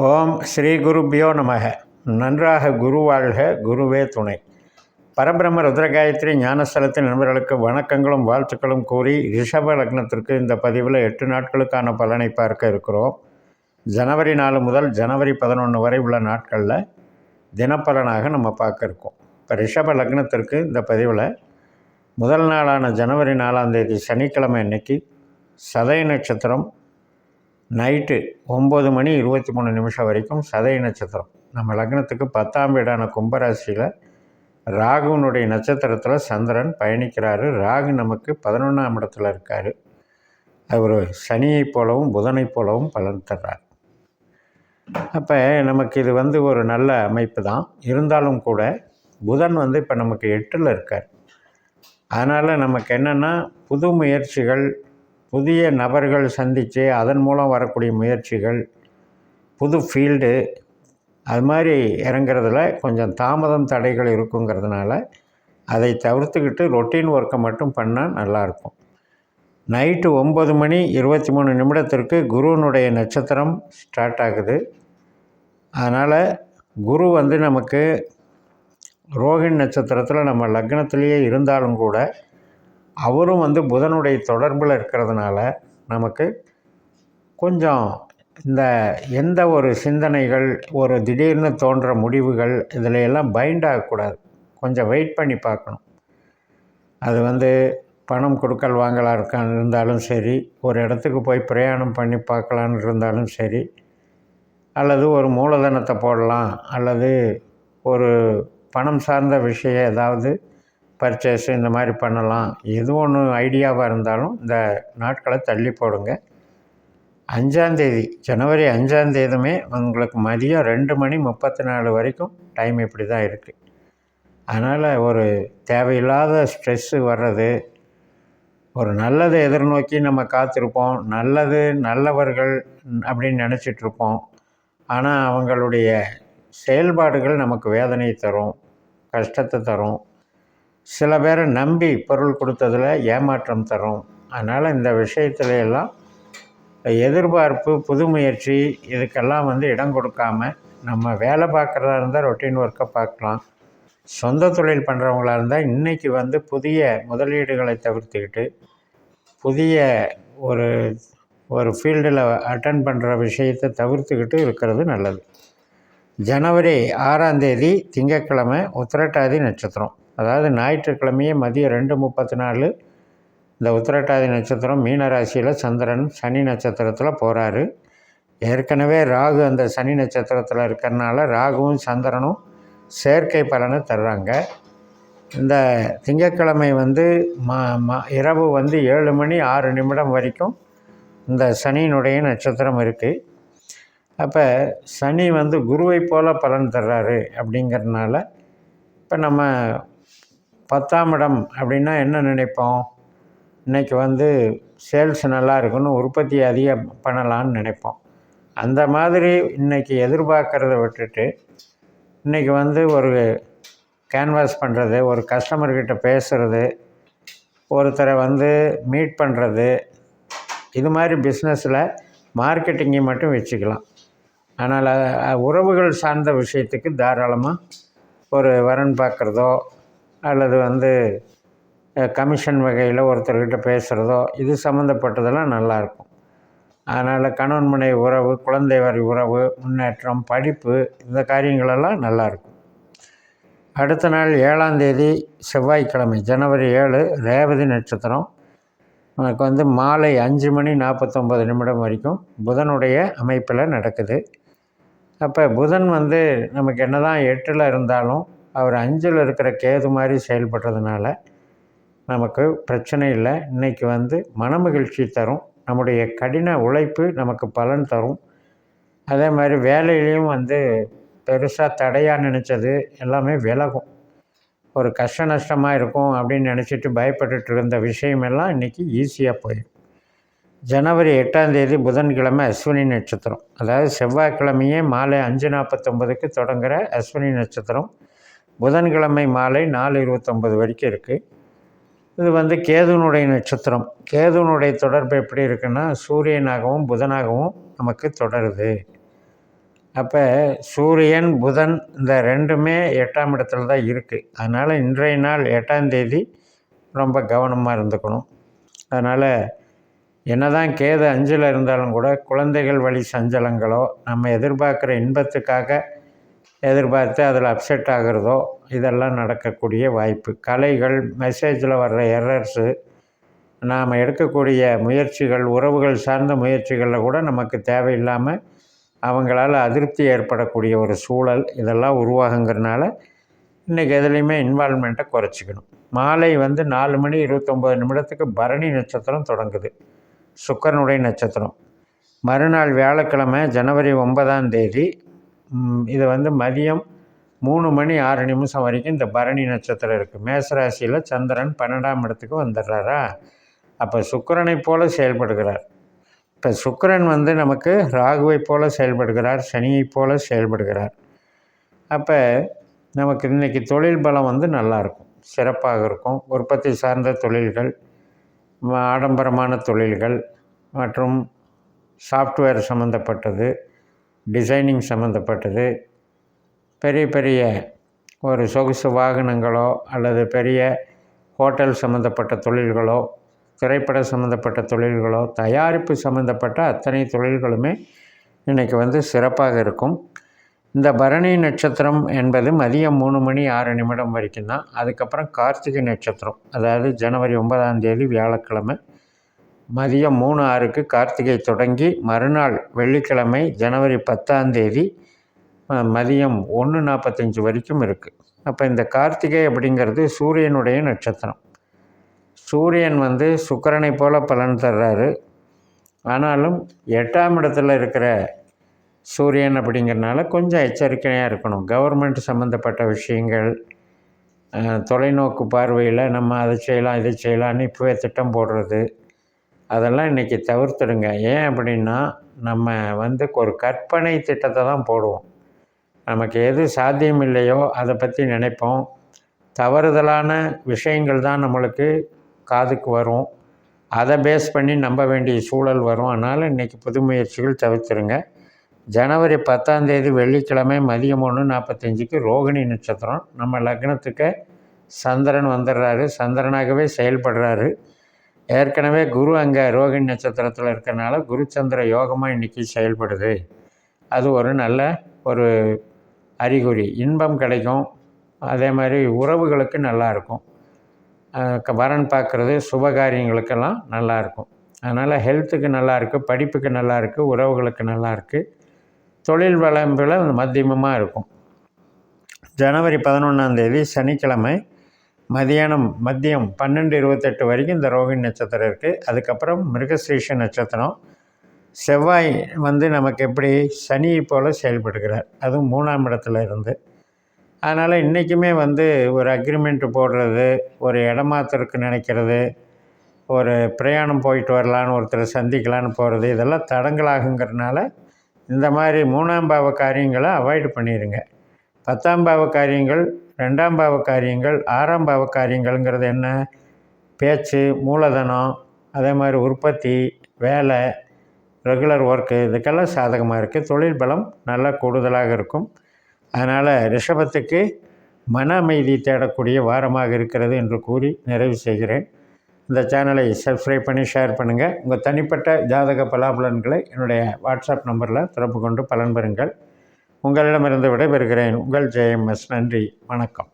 ஓம் ஸ்ரீ குருபியோ நமக. நன்றாக குரு வாழ்க, குருவே துணை. பரபிரம்ம ருத்ரகாயத்ரி ஞானஸ்தலத்தின் நண்பர்களுக்கு வணக்கங்களும் வாழ்த்துக்களும் கூறி ரிஷப லக்னத்திற்கு இந்த பதிவில் 8 நாட்களுக்கான பலனை பார்க்க இருக்கிறோம். ஜனவரி 4 முதல் ஜனவரி 11 வரை உள்ள நாட்களில் தினப்பலனாக நம்ம பார்க்க இருக்கோம். இப்போ ரிஷப லக்னத்திற்கு இந்த பதிவில் முதல் நாளான ஜனவரி 4ஆம் தேதி சனிக்கிழமை அன்னைக்கு சதய நட்சத்திரம் நைட்டு 9:23 வரைக்கும் சதய நட்சத்திரம். நம்ம லக்னத்துக்கு 10ஆம் வீடான கும்பராசியில் ராகுனுடைய நட்சத்திரத்தில் சந்திரன் பயணிக்கிறாரு. ராகு நமக்கு 11ஆம் இடத்துல இருக்கார். அவர் சனியைப் போலவும் புதனைப் போலவும் பலன் தர்றார். அப்போ நமக்கு இது ஒரு நல்ல அமைப்பு தான். இருந்தாலும் கூட புதன் இப்போ நமக்கு 8ல் இருக்கார். அதனால் நமக்கு என்னென்னா புது முயற்சிகள், புதிய நபர்கள் சந்தித்து அதன் மூலம் வரக்கூடிய முயற்சிகள், புது ஃபீல்டு அது மாதிரி இறங்குறதுல கொஞ்சம் தாமதம் தடைகள் இருக்குங்கிறதுனால அதை தவிர்த்துக்கிட்டு ரொட்டீன் ஒர்க்கை மட்டும் பண்ணால் நல்லாயிருக்கும். நைட்டு 9:23 குருவினுடைய நட்சத்திரம் ஸ்டார்ட் ஆகுது. அதனால் குரு நமக்கு ரோகிணி நட்சத்திரத்தில் நம்ம லக்னத்திலேயே இருந்தாலும் கூட அவரும் புதனுடைய தொடர்பில் இருக்கிறதுனால நமக்கு கொஞ்சம் இந்த எந்த ஒரு சிந்தனைகள், ஒரு திடீர்னு தோன்ற முடிவுகள் இதில் எல்லாம் பைண்ட் ஆகக்கூடாது. கொஞ்சம் வெயிட் பண்ணி பார்க்கணும். அது பணம் கொடுக்கல் வாங்கலாக இருந்தாலும் சரி, ஒரு இடத்துக்கு போய் பிரயாணம் பண்ணி பார்க்கலான்னு இருந்தாலும் சரி, அல்லது ஒரு மூலதனத்தை போடலாம், அல்லது ஒரு பணம் சார்ந்த விஷயம் ஏதாவது பர்ச்சேஸு இந்த மாதிரி பண்ணலாம். எது ஒன்று ஐடியாவாக இருந்தாலும் இந்த நாட்களை தள்ளி போடுங்க. 5ஆம் தேதி ஜனவரி 5ஆம் தேதியுமே உங்களுக்கு மதியம் 2:34 வரைக்கும் டைம் இப்படி தான் இருக்குது. அதனால் ஒரு தேவையில்லாத ஸ்ட்ரெஸ்ஸு வர்றது, ஒரு நல்லதை எதிர்நோக்கி நம்ம காத்திருப்போம். நல்லவர்கள் அப்படின்னு நினச்சிட்ருப்போம். ஆனால் அவங்களுடைய செயல்பாடுகள் நமக்கு வேதனை தரும், கஷ்டத்தை தரும். சில பேரை நம்பி பொருள் கொடுத்ததில் ஏமாற்றம் தரும். அதனால் இந்த விஷயத்துல எல்லாம் எதிர்பார்ப்பு, புது முயற்சி இதுக்கெல்லாம் இடம் கொடுக்காம நம்ம வேலை பார்க்குறதா இருந்தால் ரொட்டீன் ஒர்க்கை பார்க்கலாம். சொந்த தொழில் பண்ணுறவங்களாக இருந்தால் இன்றைக்கி புதிய முதலீடுகளை தவிர்த்துக்கிட்டு புதிய ஒரு ஃபீல்டில் அட்டன் பண்ணுற விஷயத்தை தவிர்த்துக்கிட்டு இருக்கிறது நல்லது. ஜனவரி 6ஆம் தேதி திங்கட்கிழமை உத்திரட்டாதி நட்சத்திரம். அதாவது ஞாயிற்றுக்கிழமையே மதியம் 2:34 இந்த உத்திரட்டாதி நட்சத்திரம் மீனராசியில் சந்திரன் சனி நட்சத்திரத்தில் போகிறாரு. ஏற்கனவே ராகு அந்த சனி நட்சத்திரத்தில் இருக்கிறனால ராகுவும் சந்திரனும் செயற்கை பலனை தர்றாங்க. இந்த திங்கட்கிழமை இரவு 7:06 வரைக்கும் இந்த சனியினுடைய நட்சத்திரம் இருக்குது. அப்போ சனி குருவை போல் பலன் தர்றாரு. அப்படிங்கிறதுனால இப்போ நம்ம 10ஆம் இடம் அப்படின்னா என்ன நினைப்போம்? இன்றைக்கி சேல்ஸ் நல்லா இருக்குன்னு, உற்பத்தி அதிகம் பண்ணலான்னு நினைப்போம். அந்த மாதிரி இன்றைக்கி எதிர்பார்க்குறத விட்டுட்டு இன்றைக்கி ஒரு கேன்வாஸ் பண்ணுறது, ஒரு கஸ்டமர்கிட்ட பேசுகிறது, ஒருத்தரை மீட் பண்ணுறது, இது மாதிரி பிஸ்னஸில் மார்க்கெட்டிங்கை மட்டும் வச்சுக்கலாம். அதனால் உறவுகள் சார்ந்த விஷயத்துக்கு தாராளமாக ஒரு வரன் பார்க்குறதோ அல்லது கமிஷன் வகையில் ஒருத்தர்கிட்ட பேசுகிறதோ இது சம்மந்தப்பட்டதெல்லாம் நல்லாயிருக்கும். அதனால் கணவன் மனைவி உறவு, குழந்தை வரி உறவு, முன்னேற்றம், படிப்பு இந்த காரியங்களெல்லாம் நல்லாயிருக்கும். அடுத்த நாள் 7ஆம் தேதி செவ்வாய்க்கிழமை ஜனவரி 7 ரேவதி நட்சத்திரம். நமக்கு மாலை 5:49 வரைக்கும் புதனுடைய அமைப்பில் நடக்குது. அப்போ புதன் நமக்கு என்ன தான் 8ல் இருந்தாலும் அவர் 5ல் இருக்கிற கேது மாதிரி செயல்படுறதுனால நமக்கு பிரச்சனை இல்லை. இன்றைக்கி மனமகிழ்ச்சி தரும். நம்முடைய கடின உழைப்பு நமக்கு பலன் தரும். அதே மாதிரி வேலையிலையும் பெருசாக தடையாக நினச்சது எல்லாமே விலகும். ஒரு கஷ்ட நஷ்டமாக இருக்கும் அப்படின்னு நினச்சிட்டு பயப்பட்டுட்டு இருந்த விஷயமெல்லாம் இன்றைக்கி ஈஸியாக போயிடும். ஜனவரி 8ஆம் தேதி புதன்கிழமை அஸ்வினி நட்சத்திரம். அதாவது செவ்வாய்க்கிழமையே மாலை 5:49 தொடங்குகிற அஸ்வினி நட்சத்திரம் புதன்கிழமை மாலை 4:29 வரைக்கும் இருக்குது. இது கேதுனுடைய நட்சத்திரம். கேதுனுடைய தொடர்பு எப்படி இருக்குன்னா சூரியனாகவும் புதனாகவும் நமக்கு தொடருது. அப்போ சூரியன் புதன் இந்த ரெண்டுமே 8ஆம் இடத்துல தான் இருக்குது. அதனால் இன்றைய நாள் 8ஆம் தேதி ரொம்ப கவனமாக இருந்துக்கணும். அதனால் என்னதான் கேது 5ல் இருந்தாலும் கூட குழந்தைகள் வழி சஞ்சலங்களோ, நம்ம எதிர்பார்க்குற இன்பத்துக்காக எதிர்பார்த்து அதில் அப்செட் ஆகிறதோ இதெல்லாம் நடக்கக்கூடிய வாய்ப்பு. கலைகள், மெசேஜில் வர்ற எரர்ஸு, நாம் எடுக்கக்கூடிய முயற்சிகள், உறவுகள் சார்ந்த முயற்சிகளில் கூட நமக்கு தேவையில்லாமல் அவங்களால் அதிருப்தி ஏற்படக்கூடிய ஒரு சூழல் இதெல்லாம் உருவாகுங்கிறனால இன்றைக்கி எதுலேயுமே இன்வால்மெண்ட்டை குறைச்சிக்கணும். மாலை 4:29 பரணி நட்சத்திரம் தொடங்குது, சுக்கிரனுடைய நட்சத்திரம். மறுநாள் வியாழக்கிழமை ஜனவரி 9ஆம் தேதி இது மதியம் 3:06 வரைக்கும் இந்த பரணி நட்சத்திரம் இருக்குது. மேசராசியில் சந்திரன் 12ஆம் இடத்துக்கு வந்துடுறாரா. அப்போ சுக்கிரனை போல செயல்படுகிறார். இப்போ சுக்கிரன் நமக்கு ராகுவை போல செயல்படுகிறார், சனியை போல செயல்படுகிறார். அப்போ நமக்கு இன்றைக்கி தொழில் பலம் நல்லாயிருக்கும், சிறப்பாக இருக்கும். உற்பத்தி சார்ந்த தொழில்கள், ஆடம்பரமான தொழில்கள் மற்றும் சாஃப்ட்வேர் சம்மந்தப்பட்டது, டிசைனிங் சம்மந்தப்பட்டது, பெரிய பெரிய ஒரு சொகுசு வாகனங்களோ அல்லது பெரிய ஹோட்டல் சம்மந்தப்பட்ட தொழில்களோ, திரைப்பட சம்மந்தப்பட்ட தொழில்களோ, தயாரிப்பு சம்மந்தப்பட்ட அத்தனை தொழில்களுமே இன்றைக்கி சிறப்பாக இருக்கும். இந்த பரணி நட்சத்திரம் என்பது மதியம் 3:06 வரைக்கும் தான். அதுக்கப்புறம் கார்த்திகை நட்சத்திரம், அதாவது ஜனவரி 9ஆம் தேதி வியாழக்கிழமை மதியம் 3:06 கார்த்திகை தொடங்கி மறுநாள் வெள்ளிக்கிழமை ஜனவரி 10ஆம் தேதி மதியம் 1:45 வரைக்கும் இருக்குது. அப்போ இந்த கார்த்திகை அப்படிங்கிறது சூரியனுடைய நட்சத்திரம். சூரியன் சுக்கிரனை போல பலன் தர்றாரு. ஆனாலும் 8ஆம் இடத்துல இருக்கிற சூரியன் அப்படிங்கிறனால கொஞ்சம் எச்சரிக்கையாக இருக்கணும். கவர்மெண்ட் சம்மந்தப்பட்ட விஷயங்கள், தொலைநோக்கு பார்வையில் நம்ம அதை செய்யலாம் இதை செய்யலான்னு இப்போவே திட்டம் போடுறது, அதெல்லாம் இன்றைக்கி தவிர்த்துடுங்க. ஏன் அப்படின்னா நம்ம ஒரு கற்பனை திட்டத்தை தான் போடுவோம். நமக்கு எது சாத்தியம் இல்லையோ அதை பற்றி நினைப்போம். தவறுதலான விஷயங்கள் தான் நம்மளுக்கு காதுக்கு வரும். அதை பேஸ் பண்ணி நம்ப வேண்டிய சூழல் வரும். அதனால் இன்றைக்கி புது முயற்சிகள் தவிர்த்துருங்க. ஜனவரி 10ஆம் தேதி வெள்ளிக்கிழமை மதியம் 1:45 ரோகிணி நட்சத்திரம். நம்ம லக்னத்துக்கு சந்திரன் வந்துடுறாரு, சந்திரனாகவே செயல்படுறாரு. ஏற்கனவே குரு அங்கே ரோகிணி நட்சத்திரத்தில் இருக்கிறனால குரு சந்திர யோகமாக இன்றைக்கி செயல்படுது. அது ஒரு நல்ல ஒரு அறிகுறி. இன்பம் கிடைக்கும். அதே மாதிரி உறவுகளுக்கு நல்லாயிருக்கும். வரன் பார்க்குறது சுபகாரியங்களுக்கெல்லாம் நல்லாயிருக்கும். அதனால் ஹெல்த்துக்கு நல்லாயிருக்கு, படிப்புக்கு நல்லாயிருக்கு, உறவுகளுக்கு நல்லாயிருக்கு. தொழில் வளம்பில் மத்தியமமாக இருக்கும். ஜனவரி 11ஆம் தேதி சனிக்கிழமை மதியம் 12:28 வரைக்கும் இந்த ரோகிணி நட்சத்திரம் இருக்குது. அதுக்கப்புறம் மிருகசீரிஷ நட்சத்திரம். செவ்வாய் நமக்கு எப்படி சனியை போல் செயல்படுகிறார், அதுவும் 3ஆம் இடத்துல இருந்து. அதனால் இன்றைக்குமே ஒரு அக்ரிமெண்ட்டு போடுறது, ஒரு இடமாத்திற்கு நினைக்கிறது, ஒரு பிரயாணம் போயிட்டு வரலான்னு ஒருத்தரை சந்திக்கலான்னு போகிறது, இதெல்லாம் தடங்களாகுங்கிறதுனால இந்த மாதிரி 3ஆம் பாவ காரியங்களை அவாய்டு பண்ணிடுங்க. 10ஆம் பாவ காரியங்கள், 2ஆம் பாவ காரியங்கள், 6ஆம் பாவ காரியங்கள்ங்கிறது என்ன? பேச்சு, மூலதனம், அதே மாதிரி உற்பத்தி, வேலை, ரெகுலர் ஒர்க்கு, இதுக்கெல்லாம் சாதகமாக இருக்குது. தொழில் பலம் நல்லா கூடுதலாக இருக்கும். அதனால் ரிஷபத்துக்கு மன அமைதி தேடக்கூடிய வாரமாக இருக்கிறது என்று கூறி நிறைவு செய்கிறேன். இந்த சேனலை சப்ஸ்கிரைப் பண்ணி ஷேர் பண்ணுங்கள். உங்கள் தனிப்பட்ட ஜாதக பலாபலன்களை என்னுடைய வாட்ஸ்அப் நம்பரில் தொடர்பு கொண்டு பலன் பெறுங்கள். உங்களிடமிருந்து விடைபெறுகிறேன். உங்கள் JMS. நன்றி, வணக்கம்.